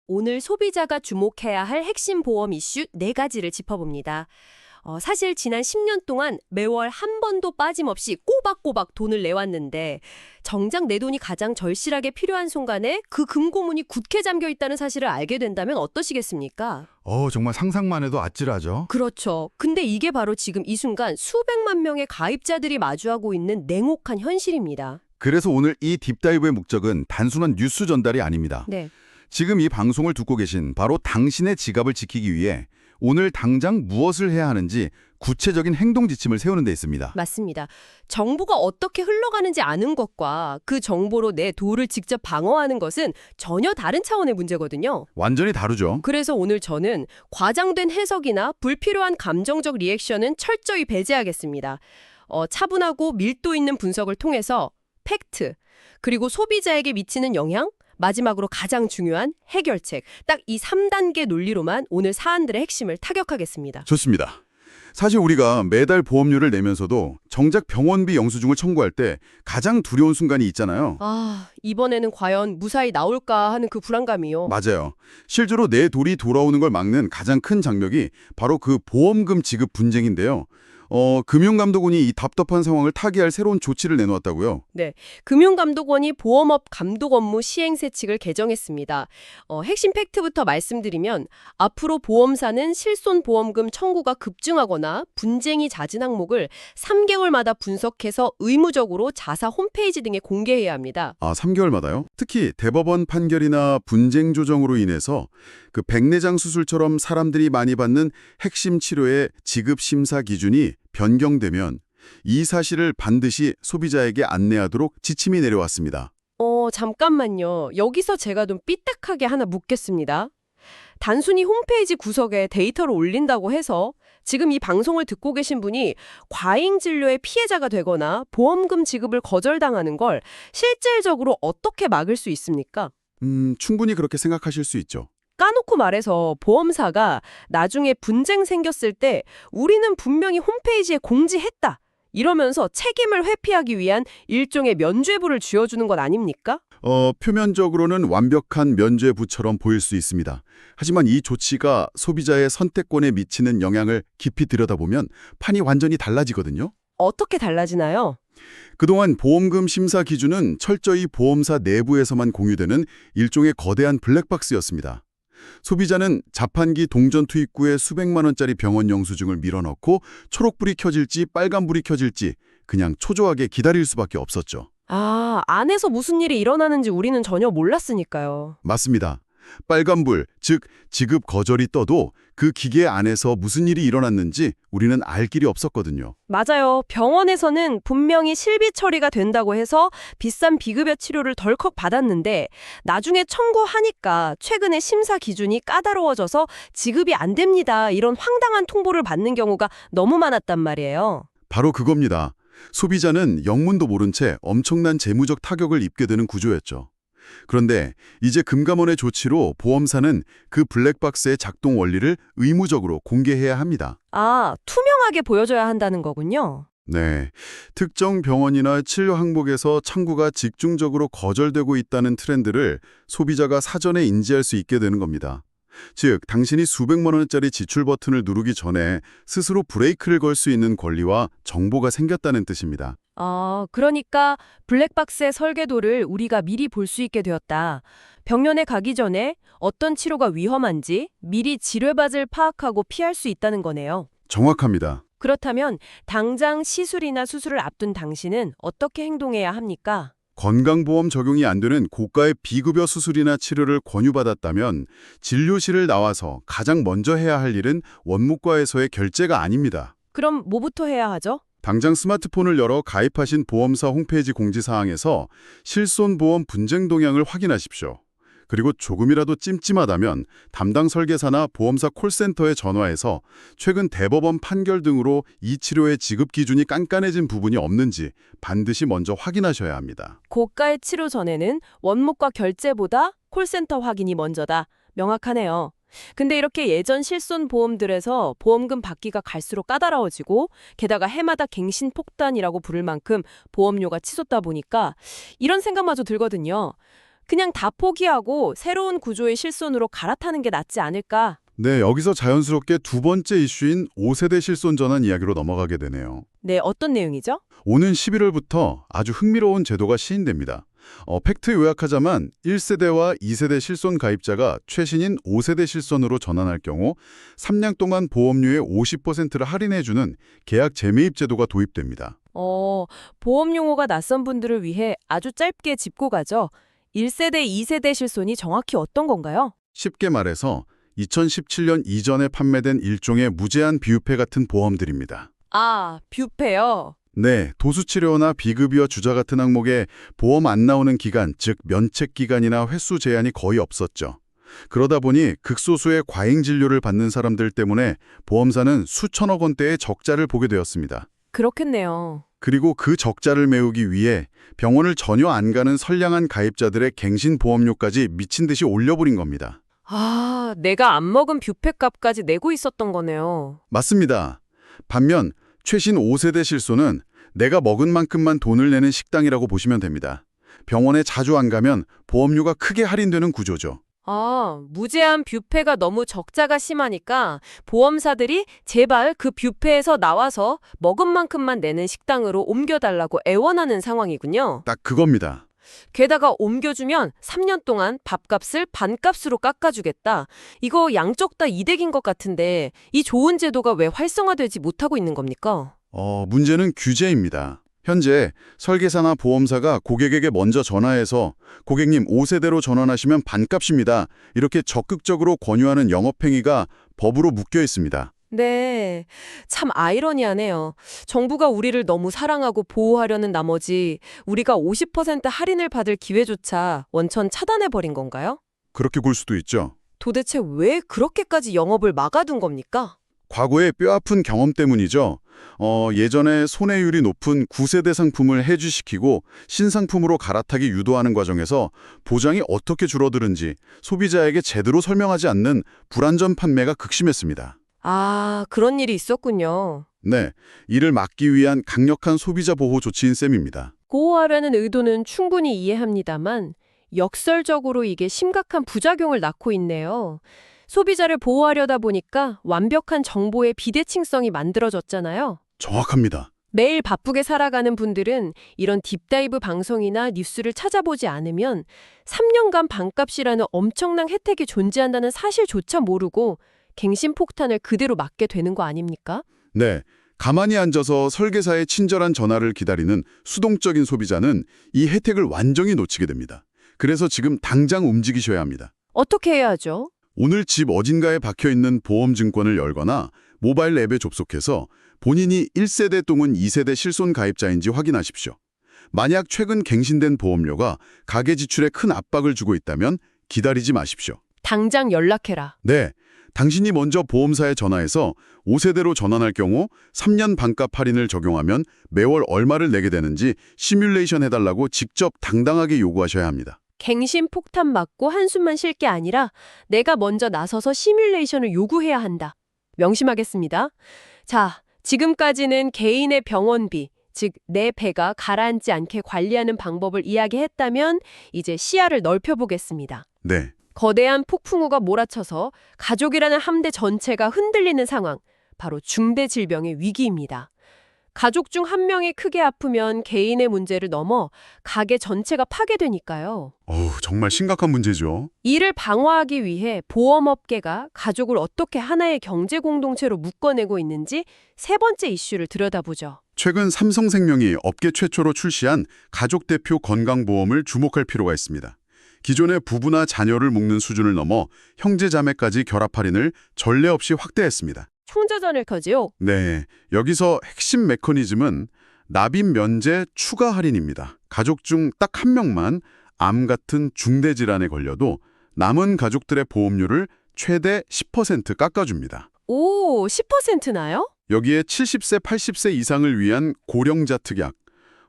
오늘 소비자가 주목해야 할 핵심 보험 이슈 4가지를 짚어봅니다. 사실 지난 10년 동안 매월 한 번도 빠짐없이 꼬박꼬박 돈을 내왔는데 정작 내 돈이 가장 절실하게 필요한 순간에 그 금고문이 굳게 잠겨 있다는 사실을 알게 된다면 어떠시겠습니까? 정말 상상만 해도 아찔하죠. 그렇죠. 근데 이게 바로 지금 이 순간 수백만 명의 가입자들이 마주하고 있는 냉혹한 현실입니다. 그래서 오늘 이 딥다이브의 목적은 단순한 뉴스 전달이 아닙니다. 네. 지금 이 방송을 듣고 계신 바로 당신의 지갑을 지키기 위해 오늘 당장 무엇을 해야 하는지 구체적인 행동 지침을 세우는 데 있습니다. 맞습니다. 정보가 어떻게 흘러가는지 아는 것과 그 정보로 내 도를 직접 방어하는 것은 전혀 다른 차원의 문제거든요. 완전히 다르죠. 그래서 오늘 저는 과장된 해석이나 불필요한 감정적 리액션은 철저히 배제하겠습니다. 차분하고 밀도 있는 분석을 통해서 팩트, 그리고 소비자에게 미치는 영향, 마지막으로 가장 중요한 해결책, 딱 이 3단계 논리로만 오늘 사안들의 핵심을 타격하겠습니다. 좋습니다. 사실 우리가 매달 보험료를 내면서도 정작 병원비 영수증을 청구할 때 가장 두려운 순간이 있잖아요. 이번에는 과연 무사히 나올까 하는 그 불안감이요. 맞아요. 실제로 내 돈이 돌아오는 걸 막는 가장 큰 장벽이 바로 그 보험금 지급 분쟁인데요. 금융감독원이 이 답답한 상황을 타개할 새로운 조치를 내놓았다고요. 네, 금융감독원이 보험업 감독 업무 시행세칙을 개정했습니다. 핵심 팩트부터 말씀드리면 앞으로 보험사는 실손보험금 청구가 급증하거나 분쟁이 잦은 항목을 3개월마다 분석해서 의무적으로 자사 홈페이지 등에 공개해야 합니다. 3개월마다요? 특히 대법원 판결이나 분쟁 조정으로 인해서 그 백내장 수술처럼 사람들이 많이 받는 핵심 치료의 지급 심사 기준이 변경되면 이 사실을 반드시 소비자에게 안내하도록 지침이 내려왔습니다. 잠깐만요. 여기서 제가 좀 삐딱하게 하나 묻겠습니다. 단순히 홈페이지 구석에 데이터를 올린다고 해서 지금 이 방송을 듣고 계신 분이 과잉 진료의 피해자가 되거나 보험금 지급을 거절당하는 걸 실질적으로 어떻게 막을 수 있습니까? 충분히 그렇게 생각하실 수 있죠. 까놓고 말해서 보험사가 나중에 분쟁 생겼을 때 우리는 분명히 홈페이지에 공지했다. 이러면서 책임을 회피하기 위한 일종의 면죄부를 쥐어주는 것 아닙니까? 표면적으로는 완벽한 면죄부처럼 보일 수 있습니다. 하지만 이 조치가 소비자의 선택권에 미치는 영향을 깊이 들여다보면 판이 완전히 달라지거든요. 어떻게 달라지나요? 그동안 보험금 심사 기준은 철저히 보험사 내부에서만 공유되는 일종의 거대한 블랙박스였습니다. 소비자는 자판기 동전 투입구에 수백만 원짜리 병원 영수증을 밀어넣고 초록불이 켜질지 빨간불이 켜질지 그냥 초조하게 기다릴 수밖에 없었죠. 안에서 무슨 일이 일어나는지 우리는 전혀 몰랐으니까요. 맞습니다. 빨간불, 즉 지급 거절이 떠도 그 기계 안에서 무슨 일이 일어났는지 우리는 알 길이 없었거든요. 맞아요. 병원에서는 분명히 실비 처리가 된다고 해서 비싼 비급여 치료를 덜컥 받았는데 나중에 청구하니까 최근에 심사 기준이 까다로워져서 지급이 안 됩니다. 이런 황당한 통보를 받는 경우가 너무 많았단 말이에요. 바로 그겁니다. 소비자는 영문도 모른 채 엄청난 재무적 타격을 입게 되는 구조였죠. 그런데 이제 금감원의 조치로 보험사는 그 블랙박스의 작동 원리를 의무적으로 공개해야 합니다. 투명하게 보여줘야 한다는 거군요. 네, 특정 병원이나 치료 항목에서 청구가 집중적으로 거절되고 있다는 트렌드를 소비자가 사전에 인지할 수 있게 되는 겁니다. 즉, 당신이 수백만 원짜리 지출 버튼을 누르기 전에 스스로 브레이크를 걸 수 있는 권리와 정보가 생겼다는 뜻입니다. 그러니까 블랙박스의 설계도를 우리가 미리 볼 수 있게 되었다. 병원에 가기 전에 어떤 치료가 위험한지 미리 지뢰밭을 파악하고 피할 수 있다는 거네요. 정확합니다. 그렇다면 당장 시술이나 수술을 앞둔 당신은 어떻게 행동해야 합니까? 건강보험 적용이 안 되는 고가의 비급여 수술이나 치료를 권유받았다면 진료실을 나와서 가장 먼저 해야 할 일은 원무과에서의 결제가 아닙니다. 그럼 뭐부터 해야 하죠? 당장 스마트폰을 열어 가입하신 보험사 홈페이지 공지사항에서 실손보험 분쟁 동향을 확인하십시오. 그리고 조금이라도 찜찜하다면 담당 설계사나 보험사 콜센터에 전화해서 최근 대법원 판결 등으로 이 치료의 지급 기준이 깐깐해진 부분이 없는지 반드시 먼저 확인하셔야 합니다. 고가의 치료 전에는 원무과 결제보다 콜센터 확인이 먼저다. 명확하네요. 근데 이렇게 예전 실손 보험들에서 보험금 받기가 갈수록 까다로워지고 게다가 해마다 갱신 폭탄이라고 부를 만큼 보험료가 치솟다 보니까 이런 생각마저 들거든요. 그냥 다 포기하고 새로운 구조의 실손으로 갈아타는 게 낫지 않을까? 네, 여기서 자연스럽게 두 번째 이슈인 5세대 실손 전환 이야기로 넘어가게 되네요. 네, 어떤 내용이죠? 오는 11월부터 아주 흥미로운 제도가 시행됩니다. 팩트 요약하자면 1세대와 2세대 실손 가입자가 최신인 5세대 실손으로 전환할 경우 3년 동안 보험료의 50%를 할인해주는 계약 재매입 제도가 도입됩니다. 보험 용어가 낯선 분들을 위해 아주 짧게 짚고 가죠. 1세대, 2세대 실손이 정확히 어떤 건가요? 쉽게 말해서 2017년 이전에 판매된 일종의 무제한 비유폐 같은 보험들입니다. 아, 뷰페요. 네, 도수치료나 비급여 주자 같은 항목에 보험 안 나오는 기간, 즉 면책 기간이나 횟수 제한이 거의 없었죠. 그러다 보니 극소수의 과잉 진료를 받는 사람들 때문에 보험사는 수천억 원대의 적자를 보게 되었습니다. 그렇겠네요. 그리고 그 적자를 메우기 위해 병원을 전혀 안 가는 선량한 가입자들의 갱신 보험료까지 미친 듯이 올려버린 겁니다. 아, 내가 안 먹은 뷰페 값까지 내고 있었던 거네요. 맞습니다. 반면 최신 5세대 실손은 내가 먹은 만큼만 돈을 내는 식당이라고 보시면 됩니다. 병원에 자주 안 가면 보험료가 크게 할인되는 구조죠. 아, 무제한 뷰페가 너무 적자가 심하니까 보험사들이 제발 그 뷰페에서 나와서 먹은 만큼만 내는 식당으로 옮겨달라고 애원하는 상황이군요. 딱 그겁니다. 게다가 옮겨주면 3년 동안 밥값을 반값으로 깎아주겠다. 이거 양쪽 다 이득인 것 같은데 이 좋은 제도가 왜 활성화되지 못하고 있는 겁니까? 문제는 규제입니다. 현재 설계사나 보험사가 고객에게 먼저 전화해서 고객님 5세대로 전환하시면 반값입니다. 이렇게 적극적으로 권유하는 영업행위가 법으로 묶여 있습니다. 네, 참 아이러니하네요. 정부가 우리를 너무 사랑하고 보호하려는 나머지 우리가 50% 할인을 받을 기회조차 원천 차단해버린 건가요? 그렇게 굴 수도 있죠. 도대체 왜 그렇게까지 영업을 막아둔 겁니까? 과거의 뼈아픈 경험 때문이죠. 예전에 손해율이 높은 9세대 상품을 해지시키고 신상품으로 갈아타기 유도하는 과정에서 보장이 어떻게 줄어드는지 소비자에게 제대로 설명하지 않는 불안전 판매가 극심했습니다. 아, 그런 일이 있었군요. 네, 이를 막기 위한 강력한 소비자 보호 조치인 셈입니다. 보호하려는 의도는 충분히 이해합니다만 역설적으로 이게 심각한 부작용을 낳고 있네요. 소비자를 보호하려다 보니까 완벽한 정보의 비대칭성이 만들어졌잖아요. 정확합니다. 매일 바쁘게 살아가는 분들은 이런 딥다이브 방송이나 뉴스를 찾아보지 않으면 3년간 반값이라는 엄청난 혜택이 존재한다는 사실조차 모르고 갱신폭탄을 그대로 맞게 되는 거 아닙니까? 네, 가만히 앉아서 설계사의 친절한 전화를 기다리는 수동적인 소비자는 이 혜택을 완전히 놓치게 됩니다. 그래서 지금 당장 움직이셔야 합니다. 어떻게 해야 하죠? 오늘 집 어딘가에 박혀있는 보험증권을 열거나 모바일 앱에 접속해서 본인이 1세대 또는 2세대 실손 가입자인지 확인하십시오. 만약 최근 갱신된 보험료가 가계 지출에 큰 압박을 주고 있다면 기다리지 마십시오. 당장 연락해라. 네, 당신이 먼저 보험사에 전화해서 5세대로 전환할 경우 3년 반값 할인을 적용하면 매월 얼마를 내게 되는지 시뮬레이션 해달라고 직접 당당하게 요구하셔야 합니다. 갱신 폭탄 맞고 한숨만 쉴 게 아니라 내가 먼저 나서서 시뮬레이션을 요구해야 한다. 명심하겠습니다. 자, 지금까지는 개인의 병원비, 즉 내 배가 가라앉지 않게 관리하는 방법을 이야기했다면 이제 시야를 넓혀보겠습니다. 네, 거대한 폭풍우가 몰아쳐서 가족이라는 함대 전체가 흔들리는 상황, 바로 중대 질병의 위기입니다. 가족 중 한 명이 크게 아프면 개인의 문제를 넘어 가게 전체가 파괴되니까요. 정말 심각한 문제죠. 이를 방어하기 위해 보험업계가 가족을 어떻게 하나의 경제 공동체로 묶어내고 있는지 세 번째 이슈를 들여다보죠. 최근 삼성생명이 업계 최초로 출시한 가족 대표 건강보험을 주목할 필요가 있습니다. 기존의 부부나 자녀를 묶는 수준을 넘어 형제자매까지 결합 할인을 전례 없이 확대했습니다. 총자전을 거지요. 네, 여기서 핵심 메커니즘은 납입 면제 추가 할인입니다. 가족 중 딱 한 명만 암 같은 중대 질환에 걸려도 남은 가족들의 보험료를 최대 10% 깎아줍니다. 오, 10%나요? 여기에 70세, 80세 이상을 위한 고령자 특약,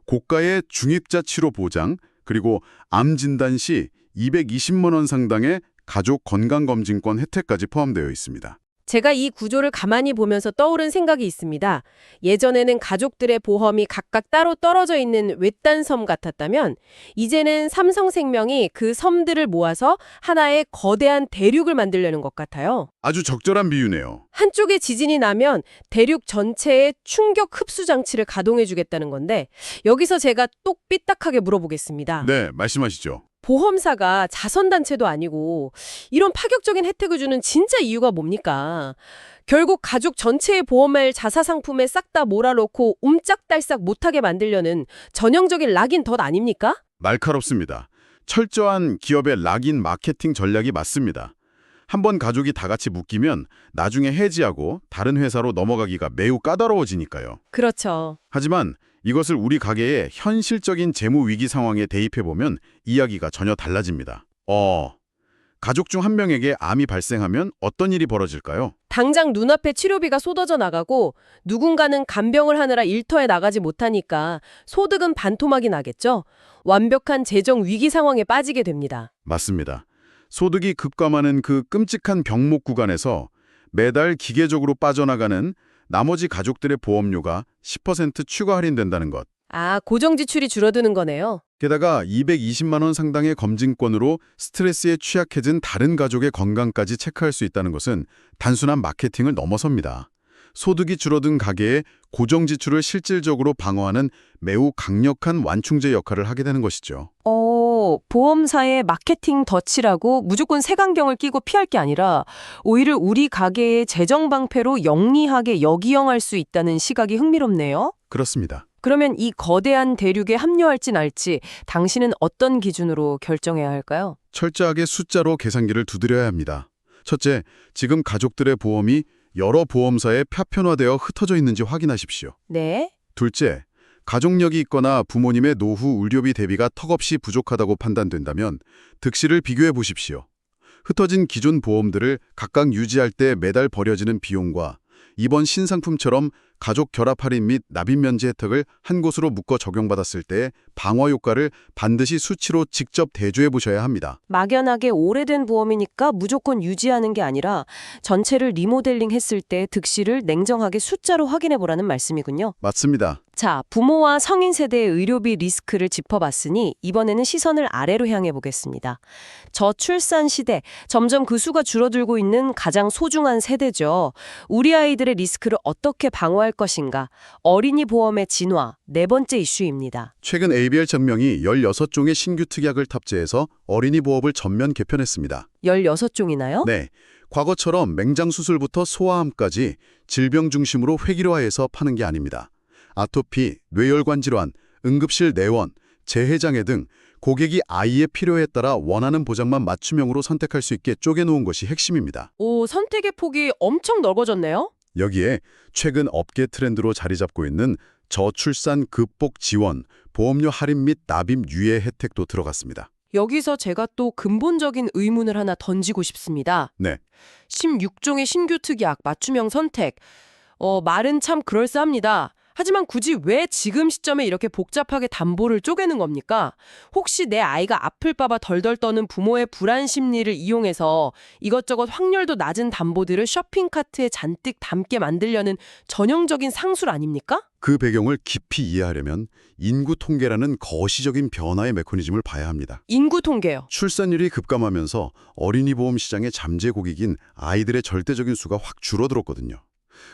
고가의 중입자 치료 보장, 그리고 암 진단 시 220만 원 상당의 가족 건강검진권 혜택까지 포함되어 있습니다. 제가 이 구조를 가만히 보면서 떠오른 생각이 있습니다. 예전에는 가족들의 보험이 각각 따로 떨어져 있는 외딴 섬 같았다면 이제는 삼성생명이 그 섬들을 모아서 하나의 거대한 대륙을 만들려는 것 같아요. 아주 적절한 비유네요. 한쪽에 지진이 나면 대륙 전체에 충격 흡수 장치를 가동해 주겠다는 건데 여기서 제가 똑 삐딱하게 물어보겠습니다. 네, 말씀하시죠. 보험사가 자선단체도 아니고 이런 파격적인 혜택을 주는 진짜 이유가 뭡니까? 결국 가족 전체의 보험을 자사 상품에 싹 다 몰아넣고 옴짝달싹 못하게 만들려는 전형적인 락인 덫 아닙니까? 날카롭습니다. 철저한 기업의 락인 마케팅 전략이 맞습니다. 한번 가족이 다 같이 묶이면 나중에 해지하고 다른 회사로 넘어가기가 매우 까다로워지니까요. 그렇죠. 하지만 이것을 우리 가게의 현실적인 재무 위기 상황에 대입해보면 이야기가 전혀 달라집니다. 가족 중 한 명에게 암이 발생하면 어떤 일이 벌어질까요? 당장 눈앞에 치료비가 쏟아져 나가고 누군가는 간병을 하느라 일터에 나가지 못하니까 소득은 반토막이 나겠죠. 완벽한 재정 위기 상황에 빠지게 됩니다. 맞습니다. 소득이 급감하는 그 끔찍한 병목 구간에서 매달 기계적으로 빠져나가는 나머지 가족들의 보험료가 10% 추가 할인된다는 것. 아, 고정 지출이 줄어드는 거네요. 게다가 220만 원 상당의 검진권으로 스트레스에 취약해진 다른 가족의 건강까지 체크할 수 있다는 것은 단순한 마케팅을 넘어섭니다. 소득이 줄어든 가계의 고정 지출을 실질적으로 방어하는 매우 강력한 완충제 역할을 하게 되는 것이죠. 보험사의 마케팅 덫이라고 무조건 색안경을 끼고 피할 게 아니라 오히려 우리 가게의 재정 방패로 영리하게 역이용할 수 있다는 시각이 흥미롭네요. 그렇습니다. 그러면 이 거대한 대륙에 합류할지 말지 당신은 어떤 기준으로 결정해야 할까요? 철저하게 숫자로 계산기를 두드려야 합니다. 첫째, 지금 가족들의 보험이 여러 보험사에 파편화되어 흩어져 있는지 확인하십시오. 네. 둘째, 가족력이 있거나 부모님의 노후 의료비 대비가 턱없이 부족하다고 판단된다면 득실을 비교해 보십시오. 흩어진 기존 보험들을 각각 유지할 때 매달 버려지는 비용과 이번 신상품처럼 가족 결합 할인 및 납입 면제 혜택을 한 곳으로 묶어 적용받았을 때의 방어 효과를 반드시 수치로 직접 대조해 보셔야 합니다. 막연하게 오래된 보험이니까 무조건 유지하는 게 아니라 전체를 리모델링 했을 때 득실을 냉정하게 숫자로 확인해 보라는 말씀이군요. 맞습니다. 자, 부모와 성인 세대의 의료비 리스크를 짚어봤으니 이번에는 시선을 아래로 향해 보겠습니다. 저출산 시대, 점점 그 수가 줄어들고 있는 가장 소중한 세대죠. 우리 아이들의 리스크를 어떻게 방어할 것인가? 어린이 보험의 진화, 네 번째 이슈입니다. 최근 ABL 전명이 16종의 신규 특약을 탑재해서 어린이 보험을 전면 개편했습니다. 16종이나요? 네, 과거처럼 맹장 수술부터 소아암까지 질병 중심으로 획일화해서 파는 게 아닙니다. 아토피, 뇌혈관 질환, 응급실 내원, 재해장애 등 고객이 아이의 필요에 따라 원하는 보장만 맞춤형으로 선택할 수 있게 쪼개놓은 것이 핵심입니다. 오, 선택의 폭이 엄청 넓어졌네요. 여기에 최근 업계 트렌드로 자리 잡고 있는 저출산 극복 지원, 보험료 할인 및 납입 유예 혜택도 들어갔습니다. 여기서 제가 또 근본적인 의문을 하나 던지고 싶습니다. 네, 16종의 신규 특약, 맞춤형 선택. 말은 참 그럴싸합니다. 하지만 굳이 왜 지금 시점에 이렇게 복잡하게 담보를 쪼개는 겁니까? 혹시 내 아이가 아플까봐 덜덜 떠는 부모의 불안 심리를 이용해서 이것저것 확률도 낮은 담보들을 쇼핑카트에 잔뜩 담게 만들려는 전형적인 상술 아닙니까? 그 배경을 깊이 이해하려면 인구 통계라는 거시적인 변화의 메커니즘을 봐야 합니다. 인구 통계요. 출산율이 급감하면서 어린이 보험 시장의 잠재 고객인 아이들의 절대적인 수가 확 줄어들었거든요.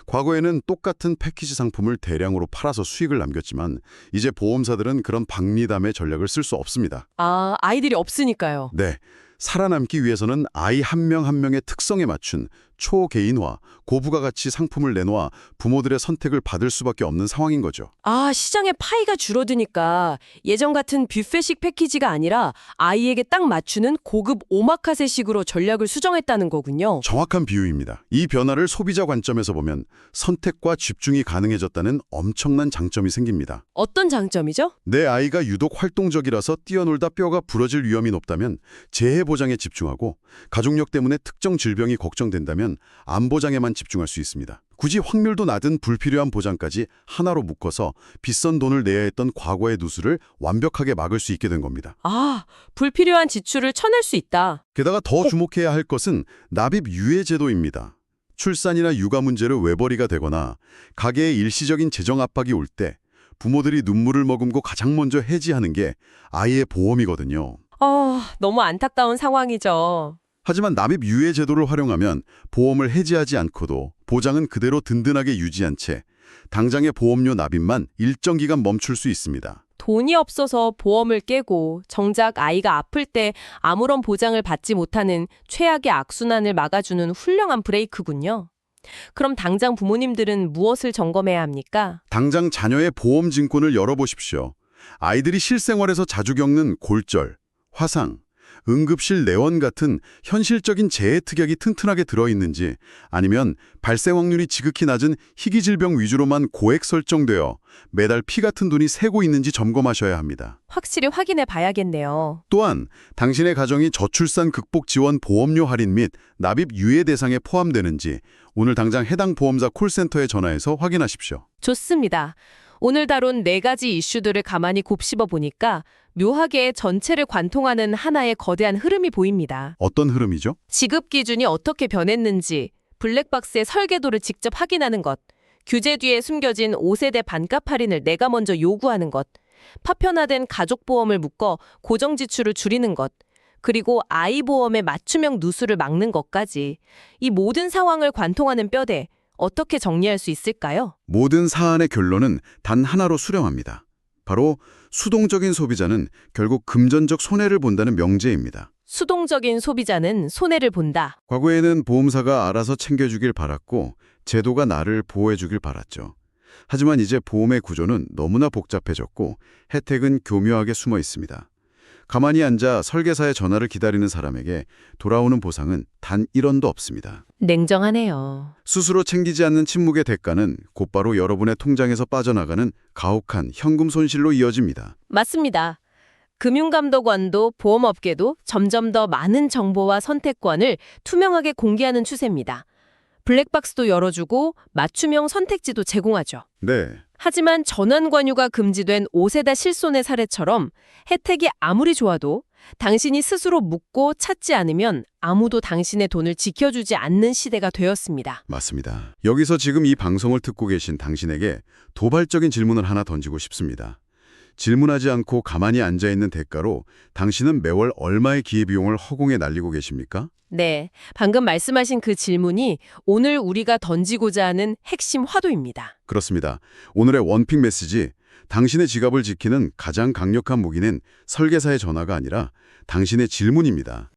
과거에는 똑같은 패키지 상품을 대량으로 팔아서 수익을 남겼지만 이제 보험사들은 그런 박리담의 전략을 쓸 수 없습니다. 아, 아이들이 없으니까요. 네, 살아남기 위해서는 아이 한 명 한 명의 특성에 맞춘 초개인화, 고부가가치 상품을 내놓아 부모들의 선택을 받을 수밖에 없는 상황인 거죠. 아, 시장의 파이가 줄어드니까 예전 같은 뷔페식 패키지가 아니라 아이에게 딱 맞추는 고급 오마카세식으로 전략을 수정했다는 거군요. 정확한 비유입니다. 이 변화를 소비자 관점에서 보면 선택과 집중이 가능해졌다는 엄청난 장점이 생깁니다. 어떤 장점이죠? 내 아이가 유독 활동적이라서 뛰어놀다 뼈가 부러질 위험이 높다면 재해 보장에 집중하고 가족력 때문에 특정 질병이 걱정된다면 암 보장에만 집중할 수 있습니다. 굳이 확률도 낮은 불필요한 보장까지 하나로 묶어서 비싼 돈을 내야 했던 과거의 누수를 완벽하게 막을 수 있게 된 겁니다. 아, 불필요한 지출을 쳐낼 수 있다. 게다가 더 주목해야 할 것은 납입 유예 제도입니다. 출산이나 육아 문제로 외벌이가 되거나 가게에 일시적인 재정 압박이 올 때 부모들이 눈물을 머금고 가장 먼저 해지하는 게 아이의 보험이거든요. 너무 안타까운 상황이죠. 하지만 납입 유예 제도를 활용하면 보험을 해지하지 않고도 보장은 그대로 든든하게 유지한 채 당장의 보험료 납입만 일정 기간 멈출 수 있습니다. 돈이 없어서 보험을 깨고 정작 아이가 아플 때 아무런 보장을 받지 못하는 최악의 악순환을 막아주는 훌륭한 브레이크군요. 그럼 당장 부모님들은 무엇을 점검해야 합니까? 당장 자녀의 보험 증권을 열어보십시오. 아이들이 실생활에서 자주 겪는 골절, 화상, 응급실 내원 같은 현실적인 재해 특약이 튼튼하게 들어있는지 아니면 발생 확률이 지극히 낮은 희귀 질병 위주로만 고액 설정되어 매달 피 같은 돈이 새고 있는지 점검하셔야 합니다. 확실히 확인해 봐야겠네요. 또한 당신의 가정이 저출산 극복 지원 보험료 할인 및 납입 유예 대상에 포함되는지 오늘 당장 해당 보험사 콜센터에 전화해서 확인하십시오. 좋습니다. 오늘 다룬 4가지 이슈들을 가만히 곱씹어 보니까 묘하게 전체를 관통하는 하나의 거대한 흐름이 보입니다. 어떤 흐름이죠? 지급 기준이 어떻게 변했는지, 블랙박스의 설계도를 직접 확인하는 것, 규제 뒤에 숨겨진 5세대 반값 할인을 내가 먼저 요구하는 것, 파편화된 가족보험을 묶어 고정지출을 줄이는 것, 그리고 아이 보험의 맞춤형 누수를 막는 것까지 이 모든 상황을 관통하는 뼈대, 어떻게 정리할 수 있을까요? 모든 사안의 결론은 단 하나로 수렴합니다. 바로 수동적인 소비자는 결국 금전적 손해를 본다는 명제입니다. 수동적인 소비자는 손해를 본다. 과거에는 보험사가 알아서 챙겨주길 바랐고 제도가 나를 보호해주길 바랐죠. 하지만 이제 보험의 구조는 너무나 복잡해졌고 혜택은 교묘하게 숨어 있습니다. 가만히 앉아 설계사의 전화를 기다리는 사람에게 돌아오는 보상은 단 1원도 없습니다. 냉정하네요. 스스로 챙기지 않는 침묵의 대가는 곧바로 여러분의 통장에서 빠져나가는 가혹한 현금 손실로 이어집니다. 맞습니다. 금융감독원도 보험업계도 점점 더 많은 정보와 선택권을 투명하게 공개하는 추세입니다. 블랙박스도 열어주고 맞춤형 선택지도 제공하죠. 네, 하지만 전환 관유가 금지된 5세대 실손의 사례처럼 혜택이 아무리 좋아도 당신이 스스로 묻고 찾지 않으면 아무도 당신의 돈을 지켜주지 않는 시대가 되었습니다. 맞습니다. 여기서 지금 이 방송을 듣고 계신 당신에게 도발적인 질문을 하나 던지고 싶습니다. 질문하지 않고 가만히 앉아있는 대가로 당신은 매월 얼마의 기회비용을 허공에 날리고 계십니까? 네, 방금 말씀하신 그 질문이 오늘 우리가 던지고자 하는 핵심 화두입니다. 그렇습니다. 오늘의 원픽 메시지, 당신의 지갑을 지키는 가장 강력한 무기는 설계사의 전화가 아니라 당신의 질문입니다.